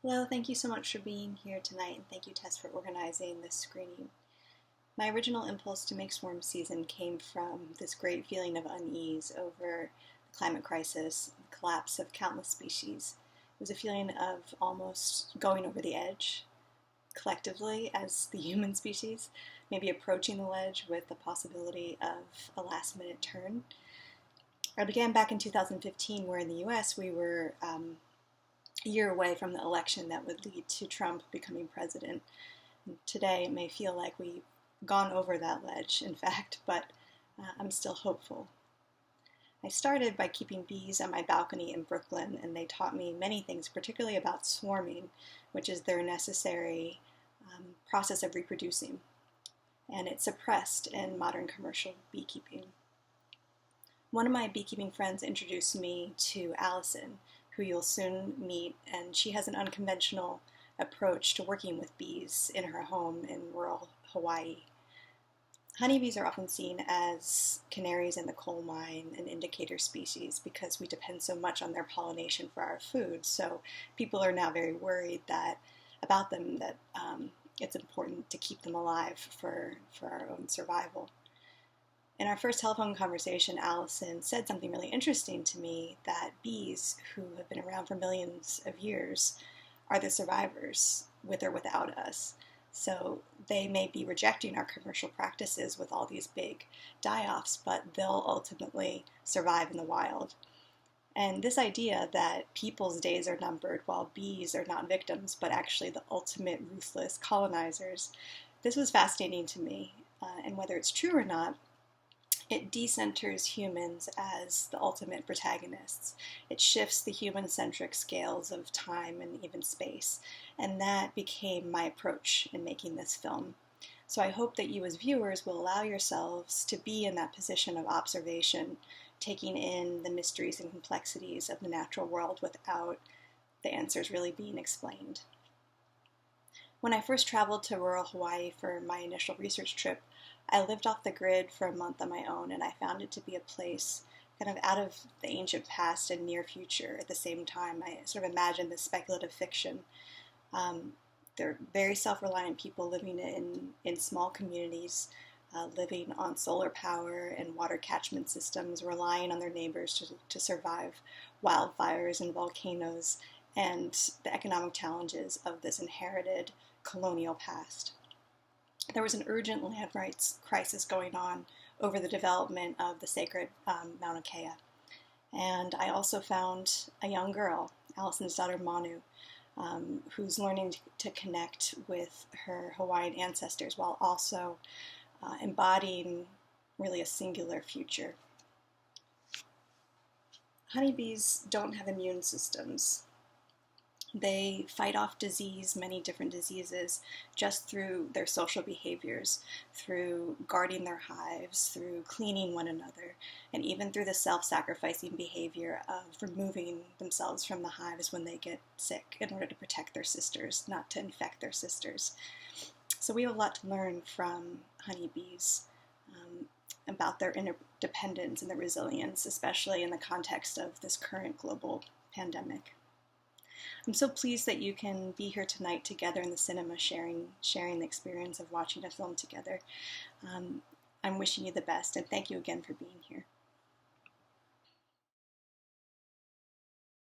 Hello, thank you so much for being here tonight, and thank you, Tess, for organizing this screening. My original impulse to make Swarm Season came from this great feeling of unease over the climate crisis, the collapse of countless species. It was a feeling of almost going over the edge, collectively, as the human species, maybe approaching the ledge with the possibility of a last-minute turn. I began back in 2015, where in the US we were a year away from the election that would lead to Trump becoming president. And today it may feel like we've gone over that ledge, in fact, but I'm still hopeful. I started by keeping bees on my balcony in Brooklyn, and they taught me many things, particularly about swarming, which is their necessary process of reproducing. And it's suppressed in modern commercial beekeeping. One of my beekeeping friends introduced me to Allison, who you'll soon meet, and she has an unconventional approach to working with bees in her home in rural Hawaii. Honeybees are often seen as canaries in the coal mine and indicator species because we depend so much on their pollination for our food. So people are now very worried about them that it's important to keep them alive for our own survival. In our first telephone conversation, Allison said something really interesting to me, that bees, who have been around for millions of years, are the survivors, with or without us. So they may be rejecting our commercial practices with all these big die-offs, but they'll ultimately survive in the wild. And this idea that people's days are numbered while bees are not victims, but actually the ultimate ruthless colonizers, this was fascinating to me. And whether it's true or not, it decenters humans as the ultimate protagonists. It shifts the human-centric scales of time and even space. And that became my approach in making this film. So I hope that you as viewers will allow yourselves to be in that position of observation, taking in the mysteries and complexities of the natural world without the answers really being explained. When I first traveled to rural Hawaii for my initial research trip, I lived off the grid for a month on my own, and I found it to be a place kind of out of the ancient past and near future at the same time. I sort of imagined this speculative fiction. They're very self-reliant people living in small communities, living on solar power and water catchment systems, relying on their neighbors to survive wildfires and volcanoes and the economic challenges of this inherited colonial past. There was an urgent land rights crisis going on over the development of the sacred Mauna Kea. And I also found a young girl, Allison's daughter Manu, who's learning to connect with her Hawaiian ancestors while also embodying really a singular future. Honeybees don't have immune systems. They fight off disease, many different diseases, just through their social behaviors, through guarding their hives, through cleaning one another, and even through the self-sacrificing behavior of removing themselves from the hives when they get sick in order to protect their sisters, not to infect their sisters. So we have a lot to learn from honeybees about their interdependence and their resilience, especially in the context of this current global pandemic. I'm so pleased that you can be here tonight together in the cinema, sharing the experience of watching a film together. I'm wishing you the best, and thank you again for being here.